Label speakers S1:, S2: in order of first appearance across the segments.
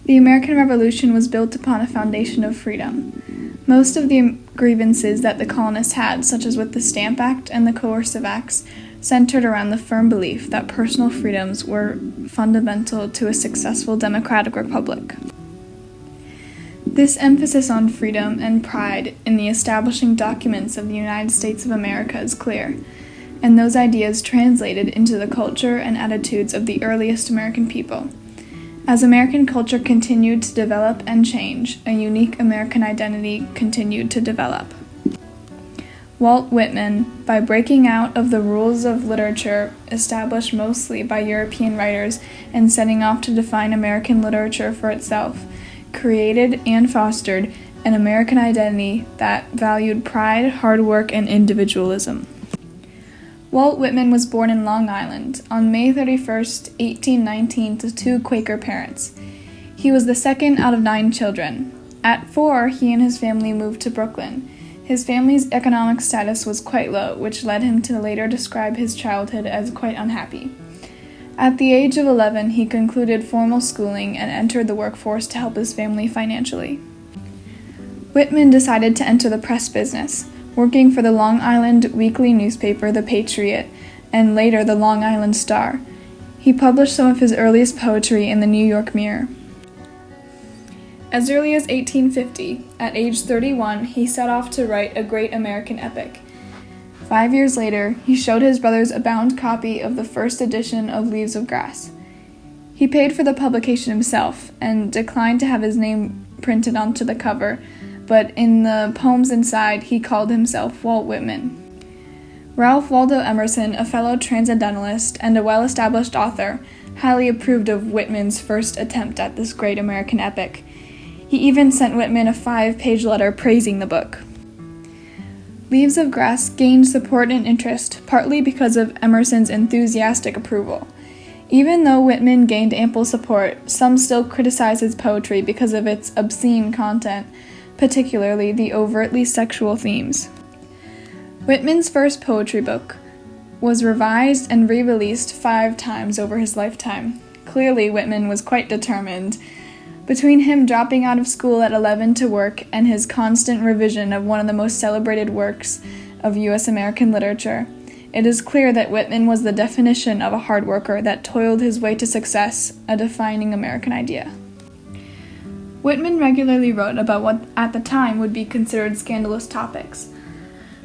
S1: The American Revolution was built upon a foundation of freedom. Most of the grievances that the colonists had, such as with the Stamp Act and the Coercive Acts, centered around the firm belief that personal freedoms were fundamental to a successful democratic republic. This emphasis on freedom and pride in the establishing documents of the United States of America is clear, and those ideas translated into the culture and attitudes of the earliest American people. As American culture continued to develop and change, a unique American identity continued to develop. Walt Whitman, by breaking out of the rules of literature established mostly by European writers and setting off to define American literature for itself, created and fostered an American identity that valued pride, hard work, and individualism. Walt Whitman was born in Long Island on May 31, 1819, to two Quaker parents. He was the second out of 9 children. At 4, he and his family moved to Brooklyn. His family's economic status was quite low, which led him to later describe his childhood as quite unhappy. At the age of 11, he concluded formal schooling and entered the workforce to help his family financially. Whitman decided to enter the press business, working for the Long Island weekly newspaper The Patriot, and later the Long Island Star. He published some of his earliest poetry in the New York Mirror. As early as 1850, at age 31, he set off to write a great American epic. 5 years later, he showed his brothers a bound copy of the first edition of Leaves of Grass. He paid for the publication himself and declined to have his name printed onto the cover, but in the poems inside, he called himself Walt Whitman. Ralph Waldo Emerson, a fellow transcendentalist and a well-established author, highly approved of Whitman's first attempt at this great American epic. He even sent Whitman a 5-page letter praising the book. Leaves of Grass gained support and interest, partly because of Emerson's enthusiastic approval. Even though Whitman gained ample support, some still criticized his poetry because of its obscene content, particularly the overtly sexual themes. Whitman's first poetry book was revised and re-released 5 times over his lifetime. Clearly, Whitman was quite determined. Between him dropping out of school at 11 to work and his constant revision of one of the most celebrated works of U.S. American literature, it is clear that Whitman was the definition of a hard worker that toiled his way to success, a defining American idea. Whitman regularly wrote about what at the time would be considered scandalous topics.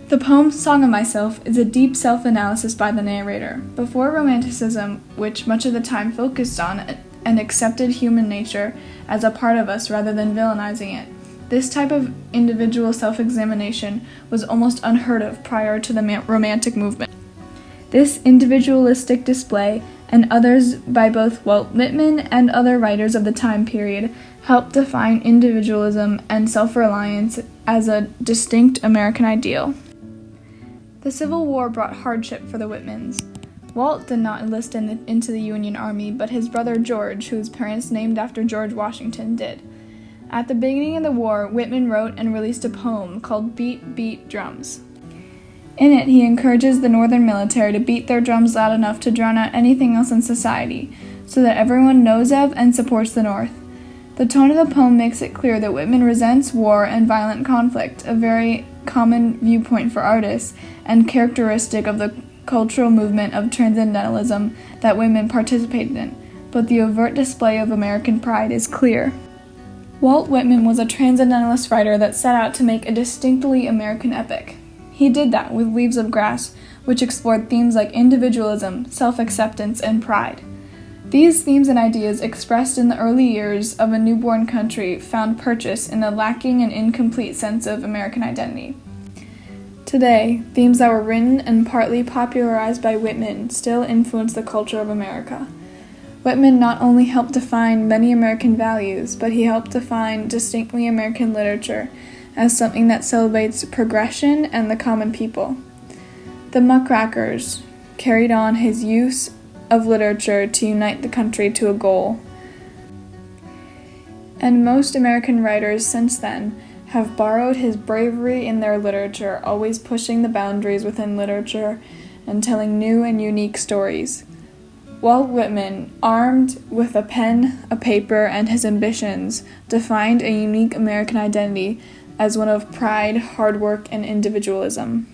S1: The poem Song of Myself is a deep self-analysis by the narrator. Before Romanticism, which much of the time focused on and accepted human nature as a part of us rather than villainizing it, this type of individual self-examination was almost unheard of prior to the Romantic movement. This individualistic display, and others by both Walt Whitman and other writers of the time period, helped define individualism and self-reliance as a distinct American ideal. The Civil War brought hardship for the Whitmans. Walt did not enlist into the Union Army, but his brother George, whose parents named after George Washington, did. At the beginning of the war, Whitman wrote and released a poem called Beat, Beat, Drums. In it, he encourages the Northern military to beat their drums loud enough to drown out anything else in society, so that everyone knows of and supports the North. The tone of the poem makes it clear that Whitman resents war and violent conflict, a very common viewpoint for artists, and characteristic of the cultural movement of transcendentalism that Whitman participated in, but the overt display of American pride is clear. Walt Whitman was a transcendentalist writer that set out to make a distinctly American epic. He did that with Leaves of Grass, which explored themes like individualism, self-acceptance, and pride. These themes and ideas expressed in the early years of a newborn country found purchase in a lacking and incomplete sense of American identity. Today, themes that were written and partly popularized by Whitman still influence the culture of America. Whitman not only helped define many American values, but he helped define distinctly American literature as something that celebrates progression and the common people. The Muckrakers carried on his use of literature to unite the country to a goal. And most American writers since then have borrowed his bravery in their literature, always pushing the boundaries within literature and telling new and unique stories. Walt Whitman, armed with a pen, a paper, and his ambitions, defined a unique American identity as one of pride, hard work, and individualism.